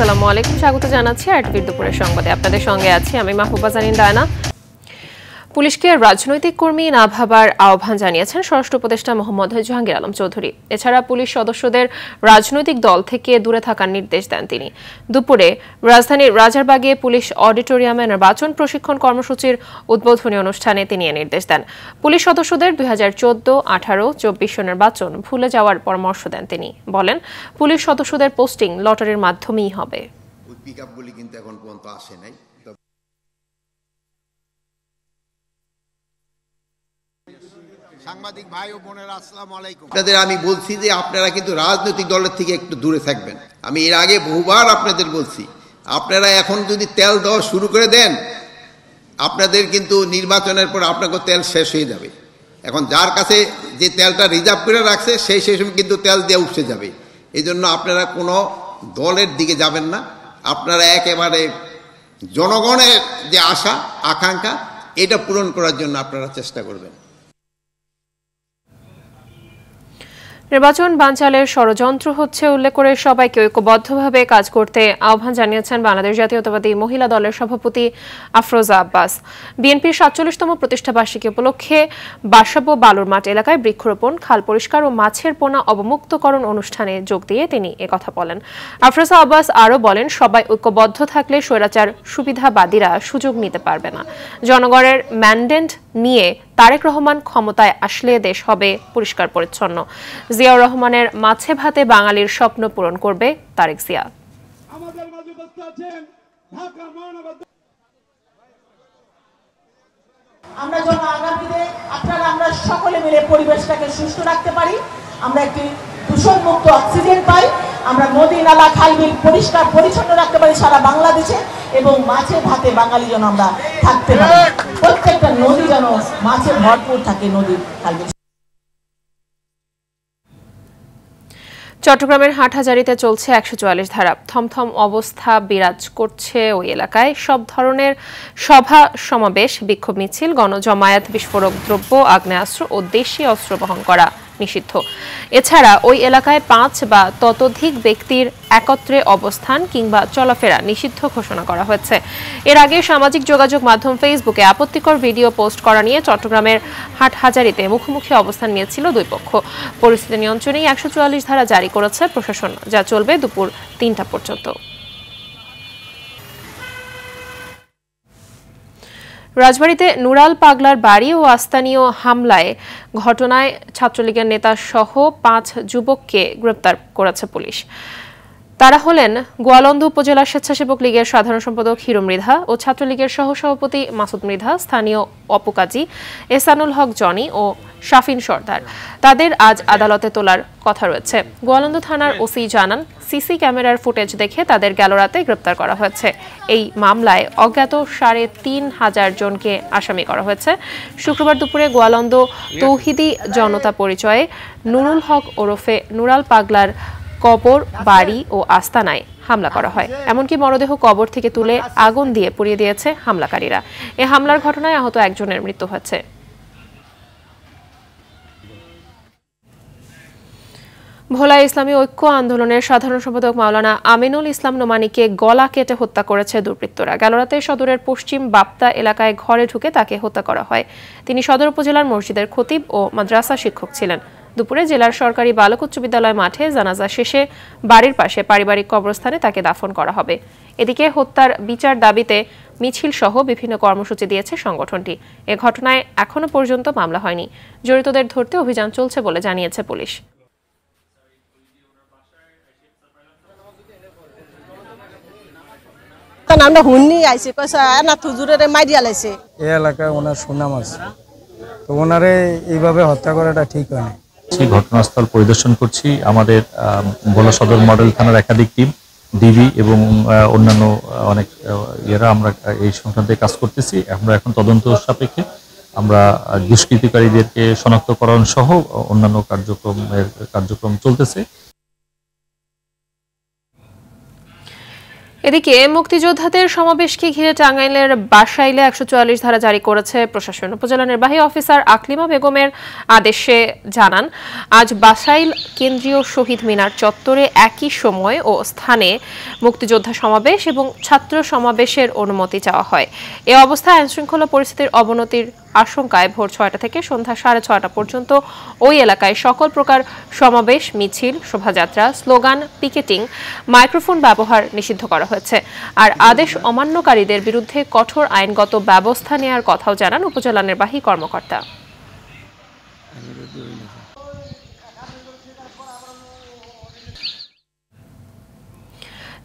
আসসালামু আলাইকুম, স্বাগত জানাচ্ছি আরটিভির দুপুরের সংবাদে। আপনাদের সঙ্গে আছি আমি মাহবুবা জানিন ডায়না। পুলিশকে রাজনৈতিক কর্মী না ভাবার আহ্বান জানিয়েছেন স্বরাষ্ট্র উপদেষ্টা মোহাম্মদ জাহাঙ্গীর আলম চৌধুরী। এছাড়া পুলিশ সদস্যদের রাজনৈতিক দল থেকে দূরে থাকার নির্দেশ দেন তিনি। দুপুরে রাজধানীর রাজারবাগে পুলিশ অডিটোরিয়ামে নির্বাচন প্রশিক্ষণ কর্মসূচির উদ্বোধনী অনুষ্ঠানে তিনি এ নির্দেশ দেন। পুলিশ সদস্যদের 2014, 18, 24 নির্বাচন ভুলে যাওয়ার পরামর্শ দেন তিনি। বলেন, পুলিশ সদস্যদের পোস্টিং লটারির মাধ্যমেই হবে। সাংবাদিক ভাই ও বোনেরা, আসসালামু আলাইকুম। আপনাদের আমি বলছি যে আপনারা কিন্তু রাজনৈতিক দলের থেকে একটু দূরে থাকবেন। আমি এর আগে বহুবার আপনাদের বলছি, আপনারা এখন যদি তেল দেওয়া শুরু করে দেন, আপনাদের কিন্তু নির্বাচনের পর আপনাকে তেল শেষ হয়ে যাবে। এখন যার কাছে যে তেলটা রিজার্ভ করে রাখছে সেই সময় কিন্তু তেল দিয়ে উঠে যাবে। এই জন্য আপনারা কোনো দলের দিকে যাবেন না। আপনারা একেবারে জনগণের যে আশা আকাঙ্ক্ষা এটা পূরণ করার জন্য আপনারা চেষ্টা করবেন। নির্বাচন বানচালের ষড়যন্ত্র হচ্ছে উল্লেখ করে সবাইকে ঐক্যবদ্ধভাবে কাজ করতে আহ্বান জানিয়েছেন বাংলাদেশ জাতীয়তাবাদী মহিলা দলের সভাপতি আফরোজা আব্বাস। বিএনপির 47তম প্রতিষ্ঠাবার্ষিকী উপলক্ষে বাসাবো বালুরমাঠ এলাকায় বৃক্ষরোপণ, খাল পরিষ্কার ও মাছের পোনা অবমুক্তকরণ অনুষ্ঠানে যোগ দিয়ে তিনি একথা বলেন। আফরোজা আব্বাস আরও বলেন, সবাই ঐক্যবদ্ধ থাকলে স্বৈরাচার সুবিধাবাদীরা সুযোগ নিতে পারবে না। জনগণের ম্যান্ডেট নিয়ে তারেক রহমান ক্ষমতায় আসলে দেশ হবে পরিষ্কার পরিচ্ছন্ন। জিয়াউর রহমানের মাছে ভাতে বাঙালির স্বপ্ন পূরণ করবে তারেক জিয়া। আমরা যেন আগামীতে আমরা সকলে মিলে পরিবেশটাকে সুস্থ রাখতে পারি, আমরা একটি দূষণমুক্ত অক্সিজেন পাই, আমরা নদী নালা খাল বিল পরিষ্কার পরিচ্ছন্ন রাখতে পারি সারা বাংলাদেশে, এবং মাছে ভাতে বাঙালি যেন আমরা থাকতে পারি। প্রত্যেকটা নদী যেন মাছে ভরপুর থাকে, নদীর খাল বিল। চট্টগ্রামের হাটহাজারীতে চলছে 144 ধারা। থমথম অবস্থা বিরাজ করছে ওই এলাকায়। সব ধরনের সভা সমাবেশ, বিক্ষোভ মিছিল, গণজমায়েত, বিস্ফোরক দ্রব্য, আগ্নেয়াস্ত্র ও দেশীয় অস্ত্র বহন করা নিষিদ্ধ। এছাড়া ওই এলাকায় 5 বা ততোধিক ব্যক্তির একত্রে অবস্থান কিংবা চলাফেরা নিষিদ্ধ ঘোষণা করা হয়েছে। এর আগে সামাজিক যোগাযোগ মাধ্যম ফেসবুকে আপত্তিকর ভিডিও পোস্ট করা নিয়ে চট্টগ্রামের হাটহাজারীতে মুখোমুখি অবস্থান নিয়েছিল দুই পক্ষ। পরিস্থিতি নিয়ন্ত্রণে 144 ধারা জারি করেছে প্রশাসন, যা চলবে দুপুর 3টা পর্যন্ত। রাজবাড়ীতে নুরাল পাগলার বাড়ি ও আস্তানীয় হামলায় ঘটনায় ছাত্রলীগের নেতা সহ 5 যুবককে গ্রেপ্তার করেছে পুলিশ। তারা হলেন গোয়ালন্দ উপজেলা স্বেচ্ছাসেবক লীগের সাধারণ সম্পাদক হিরো মৃধা ও ছাত্রলীগের সহসভাপতি মাসুদ মৃধা, স্থানীয় অপুকাজী এহসানুল হক জনি ও শাফিন সর্দার। তাদের আজ আদালতে তোলার কথা রয়েছে। গোয়ালন্দ থানার ওসি জানান, সিসি ক্যামেরার ফুটেজ দেখে তাদের গেল রাতে গ্রেপ্তার করা হয়েছে। এই মামলায় অজ্ঞাত 3,500 জনকে আসামি করা হয়েছে। শুক্রবার দুপুরে গোয়ালন্দ তৌহিদি জনতা পরিচয়ে নুরুল হক ওরফে নুরাল পাগলার কবর, বাড়ি ও আস্তানায় হামলা করা হয়। এমনকি মরদেহ কবর থেকে তুলে আগুন দিয়ে পুড়িয়ে দিয়েছে হামলাকারীরা। এ হামলার ঘটনায় আহত একজনের মৃত্যু হয়েছে। ভোলা ইসলামী ঐক্য আন্দোলনের সাধারণ সম্পাদক মাওলানা আমিনুল ইসলাম নোমানীকে গলা কেটে হত্যা করেছে দুর্বৃত্তরা। গেল রাতে সদরের পশ্চিম বাপ্তা এলাকায় ঘরে ঢুকে তাকে হত্যা করা হয়। তিনি সদর উপজেলার মসজিদের খতিব ও মাদ্রাসা শিক্ষক ছিলেন। দুপুরে জেলার সরকারি বালক উচ্চ বিদ্যালয় মাঠে জানাজা শেষে বাড়ির পাশে পারিবারিক কবরস্থানে তাকে দাফন করা হবে। এদিকে হত্যার বিচার দাবিতে মিছিল সহ বিভিন্ন কর্মসূচি দিয়েছে সংগঠনটি। এ ঘটনায় এখনো পর্যন্ত মামলা হয়নি। জড়িতদের ধরতে অভিযান চলছে বলে জানিয়েছে পুলিশ। আমরা হুন্নি আইছে কইছে না হুজুরেরে মাইরিয়া লাইছে। এই এলাকায় ওনার সুনাম আছে, তো ওনারে এইভাবে হত্যা করাটা ঠিক হয় না। সেই ঘটনাস্থল পরিদর্শন করছি। আমাদের ভোলা সদর মডেল থানার একাধিক টিম, ডিবি এবং অন্যান্য অনেক ইয়েরা আমরা এই সংক্রান্তে কাজ করতেছি। আমরা এখন তদন্ত সাপেক্ষে আমরা দুষ্কৃতিকারীদেরকে শনাক্তকরণ সহ অন্যান্য কার্যক্রম চলতেছে। এদিকে মুক্তিযোদ্ধাদের সমাবেশকে ঘিরে টাঙ্গাইলের বাসাইলে ১৪৪ ধারা জারি করেছে প্রশাসন। উপজেলা নির্বাহী অফিসার আকলিমা বেগমের আদেশে জানান, আজ বাসাইল কেন্দ্রীয় শহীদ মিনার চত্বরে একই সময় ও স্থানে মুক্তিযোদ্ধা সমাবেশ এবং ছাত্র সমাবেশের অনুমতি চাওয়া হয়। এ অবস্থায় আইনশৃঙ্খলা পরিস্থিতির অবনতির আশঙ্কায় ভোর ৬টা থেকে সন্ধ্যা ৬:৩০ পর্যন্ত ওই এলাকায় সকল প্রকার সমাবেশ, মিছিল, শোভাযাত্রা, স্লোগান, পিকেটিং, মাইক্রোফোন ব্যবহার নিষিদ্ধ করা হয়েছে। আর আদেশ অমান্যকারীদের বিরুদ্ধে কঠোর আইনগত ব্যবস্থা নেওয়ার কথাও জানান উপজেলা নির্বাহী কর্মকর্তা।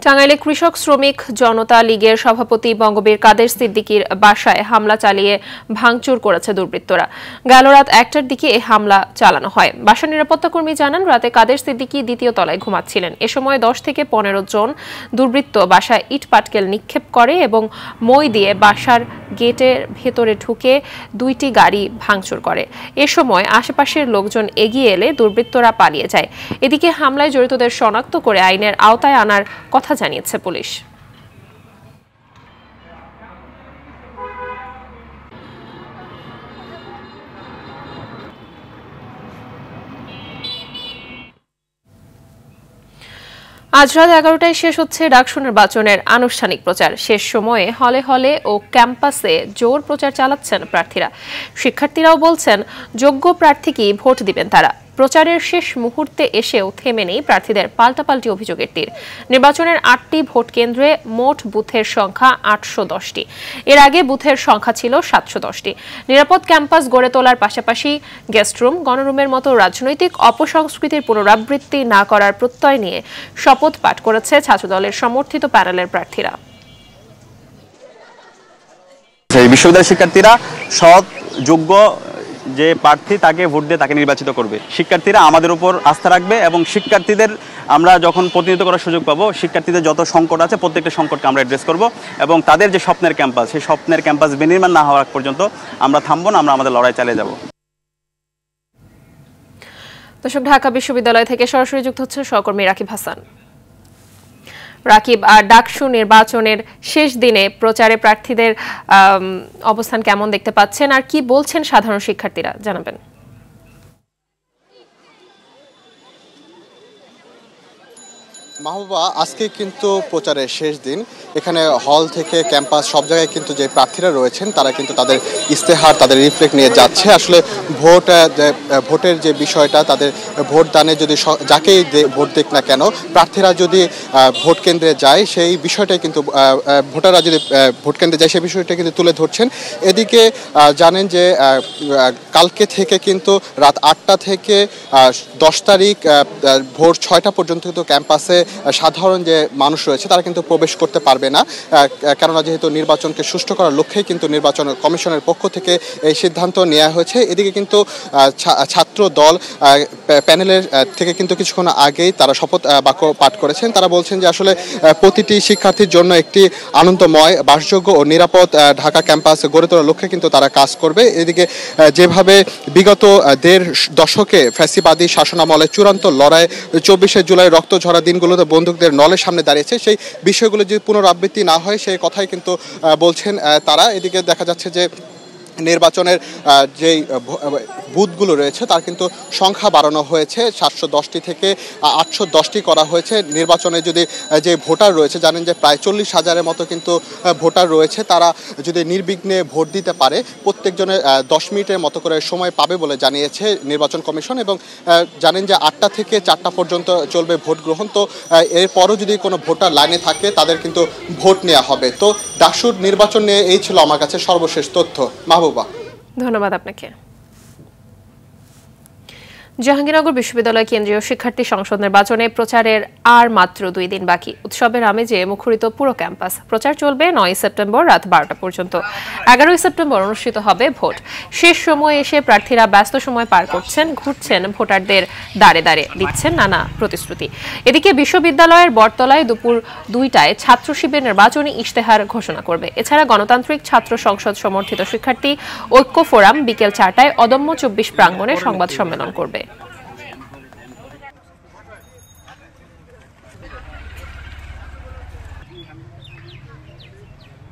টাঙ্গাইলে কৃষক শ্রমিক জনতা লীগের সভাপতি বঙ্গবীর কাদের সিদ্দিকীর বাসায় হামলা চালিয়ে ভাঙচুর করেছে দুর্বৃত্তরা। গেল রাত ১টার দিকে এই হামলা চালানো হয়। বাসার নিরাপত্তা কর্মী জানান, রাতে কাদের সিদ্দিকী দ্বিতীয় তলায় ঘুমাচ্ছিলেন। এ সময় ১০ থেকে ১৫ জন দুর্বৃত্ত বাসায় ইট পাটকেল নিক্ষেপ করে এবং মই দিয়ে বাসার গেটের ভেতরে ঢুকে ২টি গাড়ি ভাঙচুর করে। এ সময় আশেপাশের লোকজন এগিয়ে এলে দুর্বৃত্তরা পালিয়ে যায়। এদিকে হামলায় জড়িতদের শনাক্ত করে আইনের আওতায় আনার কথা জানিয়েছে পুলিশ। আজ রাত ১১টায় শেষ হচ্ছে ডাকসু নির্বাচনের আনুষ্ঠানিক প্রচার। শেষ সময়ে হলে হলে ও ক্যাম্পাসে জোর প্রচার চালাচ্ছেন প্রার্থীরা। শিক্ষার্থীরাও বলছেন, যোগ্য প্রার্থীকেই ভোট দিবেন তারা। প্রচারের শেষ মুহূর্তে এসেও থেমে নেই প্রার্থীদের পাল্টাপাল্টি অভিযোগের তীর। নির্বাচনের ৮টি ভোট কেন্দ্রে মোট বুথের সংখ্যা ৮১০টি। এর আগে বুথের সংখ্যা ছিল ৭১০টি। নিরাপদ ক্যাম্পাস গড়ে তোলার পাশাপাশি গেস্টরুম, গণরুমের মতো রাজনৈতিক অপসংস্কৃতির পুনরাবৃত্তি না করার প্রত্যয় নিয়ে শপথ পাঠ করেছে ছাত্রদলের সমর্থিত প্যানেলের প্রার্থীরা। বিশ্ববিদ্যালয়ের শিক্ষার্থীরা সৎ, যোগ্য যে প্রার্থী তাকে ভোট দিয়ে তাকে নির্বাচিত করবে। শিক্ষার্থীরা আমাদের উপর আস্থা রাখবে এবং শিক্ষার্থীদের আমরা যখন প্রতিনিধিত্ব করার সুযোগ পাবো, শিক্ষার্থীদের যত সংকট আছে প্রত্যেকটা সংকটকে আমরা অ্যাড্রেস করব এবং তাদের যে স্বপ্নের ক্যাম্পাস, সেই স্বপ্নের ক্যাম্পাস বিনির্মাণ না হওয়ার পর্যন্ত আমরা থামবো না, আমরা আমাদের লড়াই চালিয়ে যাব। দর্শক, ঢাকা বিশ্ববিদ্যালয় থেকে সরাসরি যুক্ত হচ্ছে সহকর্মী রাকিব হাসান। রাকিব, আর ডাকসু নির্বাচনের শেষ দিনে প্রচারে প্রার্থীদের অবস্থান কেমন দেখতে পাচ্ছেন, আর কি বলছেন সাধারণ শিক্ষার্থীরা, জানাবেন। মাহবুবা, আজকে কিন্তু প্রচারের শেষ দিন। এখানে হল থেকে ক্যাম্পাস সব জায়গায় কিন্তু যে প্রার্থীরা রয়েছেন তারা কিন্তু তাদের ইস্তেহার, তাদের রিফ্লেক্ট নিয়ে যাচ্ছে। আসলে ভোটের যে বিষয়টা, তাদের ভোট দানে যদি যাকেই ভোট দিক না কেন, প্রার্থীরা যদি ভোট কেন্দ্রে যায় সেই বিষয়টাই কিন্তু ভোটাররা যদি ভোট কেন্দ্রে যায় সেই বিষয়টা কিন্তু তুলে ধরছেন। এদিকে জানেন যে কালকে থেকে কিন্তু রাত ৮টা থেকে ১০ তারিখ ভোর ৬টা পর্যন্ত কিন্তু ক্যাম্পাসে সাধারণ যে মানুষ রয়েছে তারা কিন্তু প্রবেশ করতে পারবে না, কেননা যেহেতু নির্বাচনকে সুষ্ঠু করার লক্ষ্যেই কিন্তু নির্বাচন কমিশনের পক্ষ থেকে এই সিদ্ধান্ত নেওয়া হয়েছে। এদিকে কিন্তু ছাত্র দল প্যানেলের থেকে কিন্তু কিছুক্ষণ আগেই তারা শপথ বাক্য পাঠ করেছেন। তারা বলছেন যে আসলে প্রতিটি শিক্ষার্থীর জন্য একটি আনন্দময়, বাসযোগ্য ও নিরাপদ ঢাকা ক্যাম্পাস গড়ে তোলার লক্ষ্যে কিন্তু তারা কাজ করবে। এদিকে যেভাবে বিগত ১.৫ দশকে ফ্যাসিবাদী শাসনামলের চূড়ান্ত লড়াই ২৪শে জুলাই রক্ত ঝরা দিনগুলোতে বন্দুকদের নলের সামনে দাঁড়িয়েছে, সেই বিষয়গুলো যদি পুনরাবৃত্তি না হয় সেই কথাই কিন্তু বলছেন তারা। এদিকে দেখা যাচ্ছে যে নির্বাচনের যেই বুথগুলো রয়েছে তার কিন্তু সংখ্যা বাড়ানো হয়েছে, ৭১০টি থেকে ৮১০টি করা হয়েছে। নির্বাচনে যদি যে ভোটার রয়েছে, জানেন যে প্রায় ৪০,০০০-এর মতো কিন্তু ভোটার রয়েছে, তারা যদি নির্বিঘ্নে ভোট দিতে পারে প্রত্যেকজনের ১০ মিনিটের মতো করে সময় পাবে বলে জানিয়েছে নির্বাচন কমিশন। এবং জানেন যে ৮টা থেকে ৪টা পর্যন্ত চলবে ভোট গ্রহণ। তো এরপরও যদি কোনো ভোটার লাইনে থাকে তাদের কিন্তু ভোট নেওয়া হবে। তো ডাকসুর নির্বাচন নিয়ে এই ছিল আমার কাছে সর্বশেষ তথ্য। মাহবুবা, ধন্যবাদ আপনাকে। জাহাঙ্গীরনগর বিশ্ববিদ্যালয় কেন্দ্রীয় শিক্ষার্থী সংসদ নির্বাচনে প্রচারের আর মাত্র ২ দিন বাকি। উৎসবের আমেজে মুখরিত পুরো ক্যাম্পাস। প্রচার চলবে ৯ সেপ্টেম্বর রাত ১২টা পর্যন্ত। ১১ সেপ্টেম্বর অনুষ্ঠিত হবে ভোট। শেষ সময়ে এসে প্রার্থীরা ব্যস্ত সময় পার করছেন, ঘুরছেন ভোটারদের দাঁড়ে দাঁড়ে, দিচ্ছেন নানা প্রতিশ্রুতি। এদিকে বিশ্ববিদ্যালয়ের বটতলায় দুপুর ২টায় ছাত্র শিবির নির্বাচনী ইশতেহার ঘোষণা করবে। এছাড়া গণতান্ত্রিক ছাত্র সংসদ সমর্থিত শিক্ষার্থী ঐক্য ফোরাম বিকেল ৪টায় অদম্য ২৪ প্রাঙ্গণে সংবাদ সম্মেলন করবে।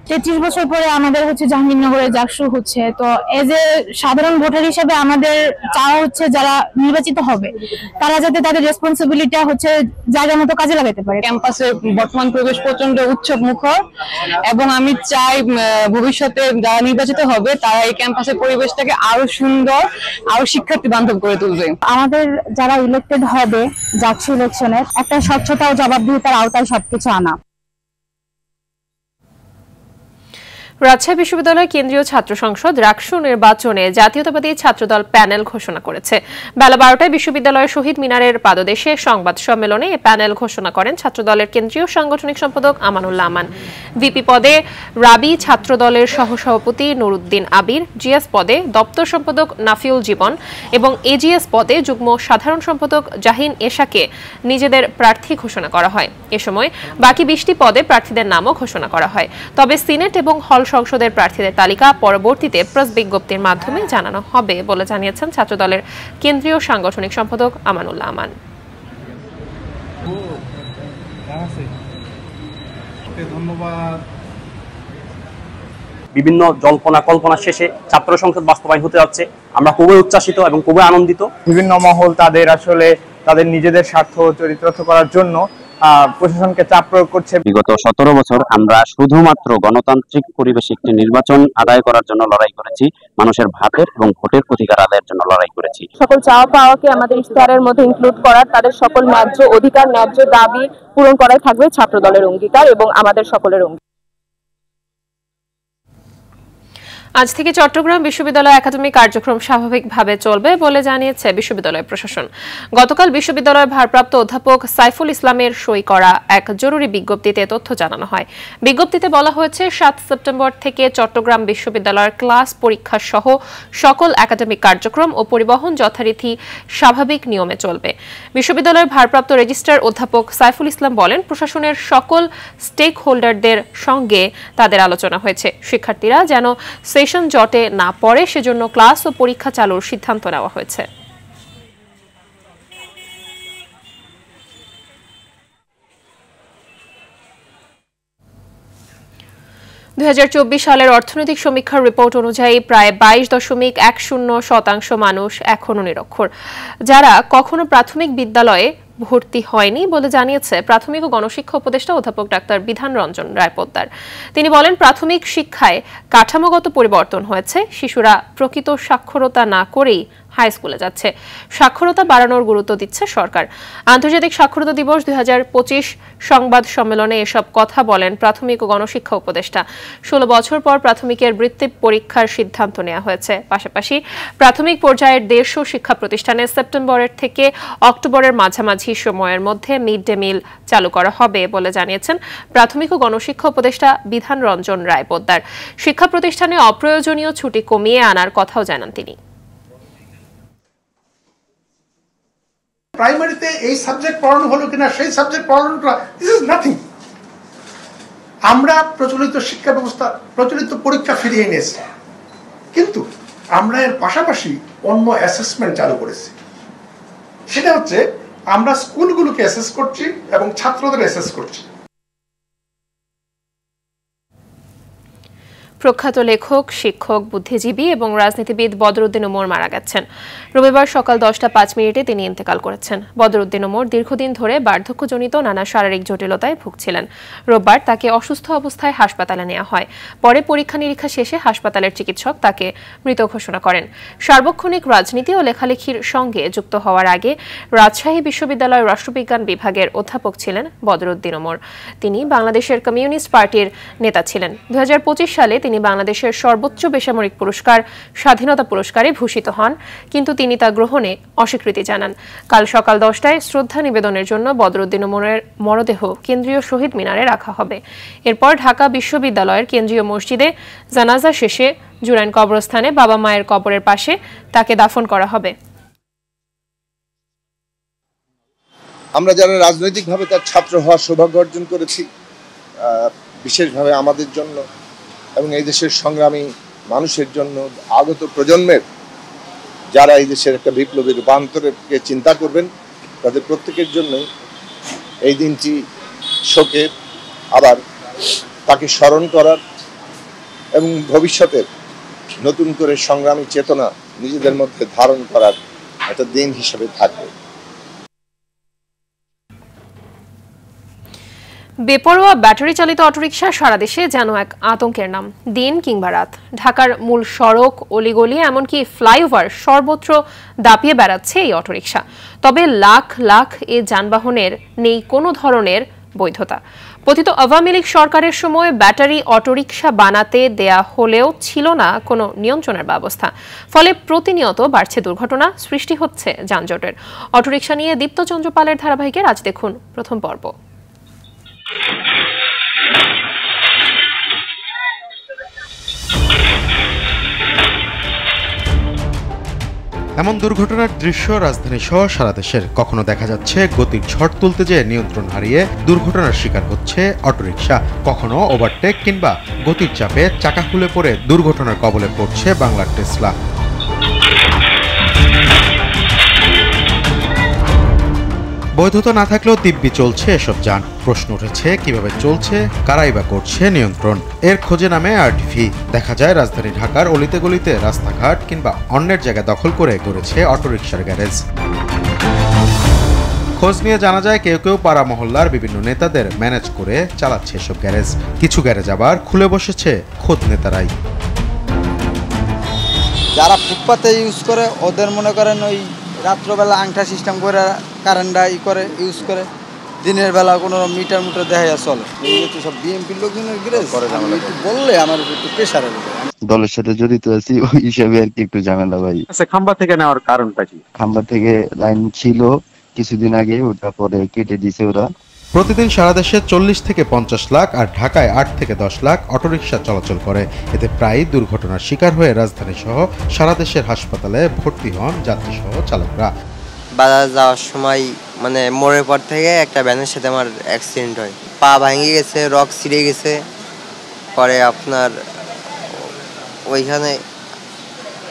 33 বছর পরে আমাদের হচ্ছে জাহাঙ্গীরনগরে জাকসু হচ্ছে, তো এজ এ সাধারণ ভোটার হিসেবে আমাদের চাওয়া হচ্ছে যারা নির্বাচিত হবে তারা যাতে তাদের রেসপন্সিবিলিটিটা হচ্ছে জায়গা মতো কাজে লাগাতে পারে। ক্যাম্পাসের বর্তমান পরিবেশ প্রচন্ড উৎসব মুখর এবং আমি চাই ভবিষ্যতে যারা নির্বাচিত হবে তারা এই ক্যাম্পাসের পরিবেশটাকে আরো সুন্দর, আরো শিক্ষার্থী বান্ধব করে তুলবে। আমাদের যারা ইলেক্টেড হবে জাকসু ইলেকশনের একটা স্বচ্ছতা ও জবাবদিহিতার আওতায় সবকিছু আনা। রাজশাহী বিশ্ববিদ্যালয় কেন্দ্রীয় ছাত্র সংসদ রাকসু নির্বাচনে জাতীয়তাবাদী ছাত্রদল প্যানেল ঘোষণা করেছে। বেলা 12টায় বিশ্ববিদ্যালয়ের শহীদ মিনারের পাদদেশে সংবাদ সম্মেলনে এই প্যানেল ঘোষণা করেন ছাত্রদলের কেন্দ্রীয় সাংগঠনিক সম্পাদক আমানুল্লাহ আমান। ভিপি পদে রাবি, ছাত্রদলের সহসভাপতি নুরুদ্দিন আবির, জিএস পদে দপ্তর সম্পাদক নাফিউল জীবন এবং এজিএস পদে যুগ্ম সাধারণ সম্পাদক জাহিন এশাকে নিজেদের প্রার্থী ঘোষণা করা হয়। এ সময় বাকি 20টি পদে প্রার্থীদের নামও ঘোষণা করা হয়। তবে সিনেট এবং হল সংসদের প্রার্থীদের তালিকা পরবর্তীতে প্রেস বিজ্ঞপ্তির মাধ্যমে জানানো হবে বলে জানিয়েছেন ছাত্রদলের কেন্দ্রীয় সাংগঠনিক সম্পাদক আমানুল্লাহ আমান। বিভিন্ন জল্পনা কল্পনা শেষে ছাত্র সংসদ বাস্তবায়ন হতে যাচ্ছে। আমরা খুবই উচ্ছ্বাসিত এবং খুবই আনন্দিত। বিভিন্ন মহল তাদের নিজেদের স্বার্থ চরিতার্থ করার জন্য প্রশাসনকে চাপ প্রয়োগ করছে। বিগত 17 বছর আমরা শুধুমাত্র গণতান্ত্রিক পরিবেশে একটি নির্বাচন আদায় করার জন্য লড়াই করেছি, মানুষের ভাতের এবং ভোটের অধিকার আদায়ের জন্য লড়াই করেছি। সকল চাওয়া পাওয়াকে আমাদের ইশতেহারের মধ্যে ইনক্লুড করার, তাদের সকল ন্যায্য অধিকার, ন্যায্য দাবি পূরণ করাই থাকবে ছাত্রদলের অঙ্গীকার এবং আমাদের সকলের অঙ্গীকার। আজ থেকে চট্টগ্রাম বিশ্ববিদ্যালয় একাডেমিক কার্যক্রম স্বাভাবিকভাবে চলবে বলে জানিয়েছে বিশ্ববিদ্যালয় প্রশাসন। গতকাল বিশ্ববিদ্যালয়ের ভারপ্রাপ্ত অধ্যাপক সাইফুল ইসলামের সই করা এক জরুরি বিজ্ঞপ্তিতে তথ্য জানানো হয়। বিজ্ঞপ্তিতে বলা হয়েছে 7 সেপ্টেম্বর থেকে চট্টগ্রাম বিশ্ববিদ্যালয়ের ক্লাস, পরীক্ষা সহ সকল একাডেমিক কার্যক্রম ও পরিবহন যথারীতি স্বাভাবিক নিয়মে চলবে। বিশ্ববিদ্যালয়ের ভারপ্রাপ্ত রেজিস্ট্রার অধ্যাপক সাইফুল ইসলাম বলেন, প্রশাসনের সকল স্টেক হোল্ডারদের সঙ্গে তাদের আলোচনা হয়েছে। শিক্ষার্থীরা যেন সেশন জটে না পড়ে সেজন্য ক্লাস ও পরীক্ষা চালুর সিদ্ধান্ত নেওয়া হয়েছে। 2024 সালের অর্থনৈতিক সমীক্ষার রিপোর্ট অনুযায়ী প্রায় 22.10% মানুষ এখনো নিরক্ষর, যারা কখনো প্রাথমিক বিদ্যালয়ে ভর্তি হয়নি বলে জানিয়েছে প্রাথমিক ও গণশিক্ষা উপদেষ্টা অধ্যাপক ডাক্তার বিধান রঞ্জন রায় পোদ্দার। তিনি বলেন, প্রাথমিক শিক্ষায় কাঠামোগত পরিবর্তন হয়েছে। শিশুরা প্রকৃত সাক্ষরতা না করেই হাই স্কুলে যাচ্ছে। সাক্ষরতা বাড়ানোর গুরুত্ব দিচ্ছে সরকার। আন্তর্জাতিক সাক্ষরতা দিবস 2025 সংবাদ সম্মেলনে এসব কথা বলেন প্রাথমিক ও গণশিক্ষা উপদেষ্টা। 16 বছর পর প্রাথমিকের বৃত্তি পরীক্ষার সিদ্ধান্ত নেওয়া হয়েছে। পাশাপাশি প্রাথমিক পর্যায়ের 150 শিক্ষা প্রতিষ্ঠানে সেপ্টেম্বরের থেকে অক্টোবরের মাঝামাঝি সময়ের মধ্যে মিড ডে মিল চালু করা হবে বলে জানিয়েছেন প্রাথমিক ও গণশিক্ষা উপদেষ্টা বিধান রঞ্জন রায় পোদ্দার। শিক্ষা প্রতিষ্ঠানে অপ্রয়োজনীয় ছুটি কমিয়ে আনার কথাও জানান তিনি। প্রাইমারিতে এই সাবজেক্ট পড়ানো হলো কিনা, সেই সাবজেক্ট পড়ানোটা দিস ইজ নাথিং। আমরা প্রচলিত শিক্ষা ব্যবস্থা, প্রচলিত পরীক্ষা ফিরিয়ে এনেছি, কিন্তু আমরা এর পাশাপাশি অন্য অ্যাসেসমেন্ট চালু করেছি। সেটা হচ্ছে আমরা স্কুলগুলোকে অ্যাসেস করছি এবং ছাত্রদের অ্যাসেস করছি। প্রখ্যাত লেখক, শিক্ষক, বুদ্ধিজীবী এবং রাজনীতিবিদ বদরউদ্দিন ওমর মারা গেছেন। রবিবার সকাল 10:05 তিনি ইন্তেকাল করেছেন। বদরউদ্দিন ওমর দীর্ঘদিন ধরে বার্ধক্যজনিত নানা শারীরিক জটিলতায় ভুগছিলেন। রোববার তাকে অসুস্থ অবস্থায় হাসপাতালে নেওয়া হয়। পরে পরীক্ষা নিরীক্ষা শেষে হাসপাতালের চিকিৎসক তাকে মৃত ঘোষণা করেন। সার্বক্ষণিক রাজনীতি ও লেখালেখির সঙ্গে যুক্ত হওয়ার আগে রাজশাহী বিশ্ববিদ্যালয়ের রাষ্ট্রবিজ্ঞান বিভাগের অধ্যাপক ছিলেন বদরউদ্দিন ওমর। তিনি বাংলাদেশের কমিউনিস্ট পার্টির নেতা ছিলেন। 2025 সালে তিনি বাংলাদেশের সর্বোচ্চ বেসামরিক পুরস্কার স্বাধীনতা পুরস্কারে ভূষিত হন, কিন্তু তিনি তা গ্রহণে অস্বীকৃতি জানান। কাল সকাল 10টায় শ্রদ্ধা নিবেদনের জন্য বদরউদ্দিন ওমরের মরদেহ কেন্দ্রীয় শহীদ মিনারে রাখা হবে। এরপর ঢাকা বিশ্ববিদ্যালয়ের কেন্দ্রীয় মসজিদে জানাজা শেষে জুরাইন কবরস্থানে বাবা মায়ের কবরের পাশে তাকে দাফন করা হবে। আমরা যারা রাজনৈতিকভাবে তার ছাত্র হওয়ার সৌভাগ্য অর্জন করেছি, বিশেষভাবে আমাদের জন্য এবং এই দেশের সংগ্রামী মানুষের জন্য, আগত প্রজন্মের যারা এই দেশের একটা বিপ্লবী রূপান্তরকে চিন্তা করবেন, তাদের প্রত্যেকের জন্যই এই দিনটি শোকের, আবার তাকে স্মরণ করার এবং ভবিষ্যতের নতুন করে সংগ্রামী চেতনা নিজেদের মধ্যে ধারণ করার একটা দিন হিসেবে থাকবে। বেপরোয়া ব্যাটারি চালিত অটোরিকশা সারা দেশে যেন এক আতঙ্কের নাম। দিন কিংবা রাত ঢাকার মূল সড়ক, অলিগলি, এমনকি ফ্লাইওভার সর্বত্র দাপিয়ে বেড়াচ্ছে এই অটোরিকশা। তবে লাখ লাখ এ যানবাহনের নেই কোনো ধরনের বৈধতা। পতিত আওয়ামী লীগ সরকারের সময় ব্যাটারি অটোরিকশা বানাতে দেয়া হলেও ছিল না কোনো নিয়ন্ত্রণের ব্যবস্থা। ফলে প্রতিনিয়ত বাড়ছে দুর্ঘটনা, সৃষ্টি হচ্ছে যানজটের। অটোরিকশা নিয়ে দীপ্ত চন্দ্র পালের ধারাবাহিকের আজ দেখুন প্রথম পর্ব। এমন দুর্ঘটনার দৃশ্য রাজধানী সহ সারা দেশের। কখনো দেখা যাচ্ছে গতির ঝড় তুলতে যেয়ে নিয়ন্ত্রণ হারিয়ে দুর্ঘটনার শিকার হচ্ছে অটোরিকশা, কখনো ওভারটেক কিংবা গতির চাপে চাকা খুলে পড়ে দুর্ঘটনার কবলে পড়ছে বাংলার টেসলা। বৈধতা না থাকলেও দিব্যি চলছে এসব যান। প্রশ্ন উঠেছে কিভাবে চলছে, কারাই বা করছে নিয়ন্ত্রণ। এর খোঁজে নামে আরটিভি। দেখা যায় রাজধানী ঢাকার অলিতে গলিতে রাস্তাঘাট কিংবা অন্যের জায়গা দখল করে গড়েছে অটোরিকশার গ্যারেজ। খোঁজ নিয়ে জানা যায় কেউ কেউ পাড়া মহল্লার বিভিন্ন নেতাদের ম্যানেজ করে চালাচ্ছে এসব গ্যারেজ। কিছু গ্যারেজ আবার খুলে বসেছে খোদ নেতারাই। যারা ফুটপাতে ইউজ করে ওদের মনে করেন ওই রাত্রবেলা আংটা সিস্টেম করে কারেন্টটা ইউজ করে, দিনের বেলা কোনো মিটার দেখা চলে। এই সব বিএমপির লোকজনের গ্যারেজ একটু বললে আমার একটু প্রেশার হবে। দলের সাথে জড়িত আছি ওই হিসাবে আর কি একটু ঝামেলা ভাই। আচ্ছা, খাম্বা থেকে নেওয়ার কারণটা কি? খাম্বা থেকে লাইন ছিল কিছুদিন আগে, ওটা পরে কেটে দিছে ওরা। প্রতিদিন সারা দেশে 40 থেকে 50 লাখ আর ঢাকায় 8 থেকে 10 লাখ অটোরিকশা চলাচল করে। এতে প্রায় দুর্ঘটনার শিকার হয়ে রাজধানী সহ সারা দেশের হাসপাতালে ভর্তি হন যাত্রী সহ চালকরা। বাজার যাওয়ার সময় মানে মোড়ের পর থেকে একটা ভ্যানের সাথে আমার অ্যাক্সিডেন্ট হয়, পা ভেঙে গেছে, রক ছিঁড়ে গেছে। পরে আপনার ওইখানে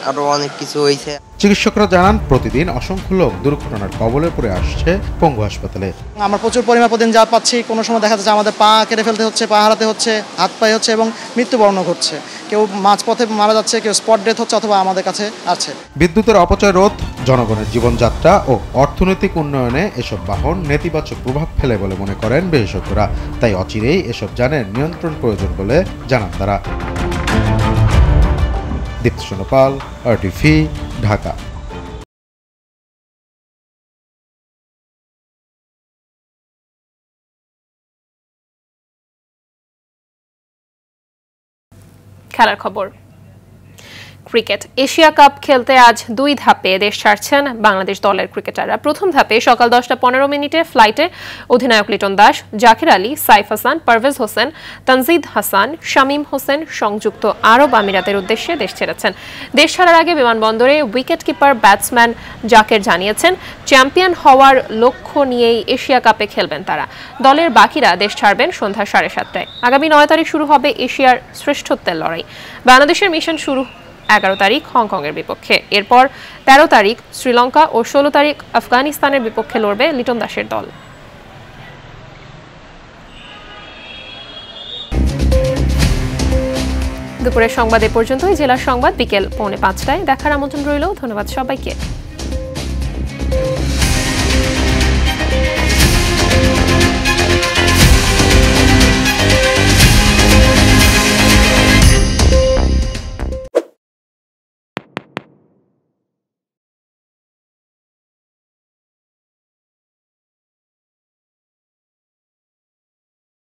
আরো অনেক কিছু হয়েছে। চিকিৎসকরা জানান প্রতিদিন অসংখ্য লোক দুর্ঘটনার কবলে পড়ে আসছে পঙ্গু হাসপাতালে। আমরা প্রচুর পরিমাণ প্রতিদিন যা পাচ্ছি, কোনো সময় দেখা যাচ্ছে আমাদের পা কেটে ফেলতে হচ্ছে, পা হারাতে হচ্ছে, হাত পায়ে হচ্ছে এবং মৃত্যুবরণ ঘটছে। কেউ মাঝপথে মারা যাচ্ছে, কেউ স্পট ডেথ হচ্ছে অথবা আমাদের কাছে আছে। বিদ্যুতের অপচয় রোধ, জনগণের জীবনযাত্রা ও অর্থনৈতিক উন্নয়নে এসব বাহন নেতিবাচক প্রভাব ফেলে বলে মনে করেন বিশেষজ্ঞরা। তাই অচিরেই এসব যানের নিয়ন্ত্রণ প্রয়োজন বলে জানান তারা। দীপ্ত চন্দ্র পাল, আরটিভি, ঢাকা। খেলার খবর। ক্রিকেট এশিয়া কাপ খেলতে আজ 2 ধাপে দেশ ছাড়ছেন বাংলাদেশ দলের ক্রিকেটাররা। প্রথম ধাপে সকাল 10:15 ফ্লাইটে অধিনায়ক লিটন দাস, জাকির আলী, সাইফ হাসান, পারভেজ হোসেন, তানজিদ হাসান, শামীম হোসেন সংযুক্ত আরব আমিরাতের উদ্দেশ্যে দেশ ছেড়েছেন। দেশ ছাড়ার আগে বিমানবন্দরে উইকেট কিপার ব্যাটসম্যান জাকের জানিয়েছেন চ্যাম্পিয়ন হওয়ার লক্ষ্য নিয়েই এশিয়া কাপে খেলবেন তারা। দলের বাকিরা দেশ ছাড়বেন সন্ধ্যা 7:30টায়। আগামী 9 তারিখ শুরু হবে এশিয়ার শ্রেষ্ঠত্বের লড়াই। বাংলাদেশের মিশন শুরু 11 তারিখ হংকংয়ের বিপক্ষে। এরপর 13 তারিখ শ্রীলঙ্কা ও 16 তারিখ আফগানিস্তানের বিপক্ষে লড়বে লিটন দাসের দল। দুপুরের সংবাদ এ পর্যন্তই। জেলার সংবাদ বিকেল 4:45টায় দেখার আমন্ত্রণ রইল। ধন্যবাদ সবাইকে।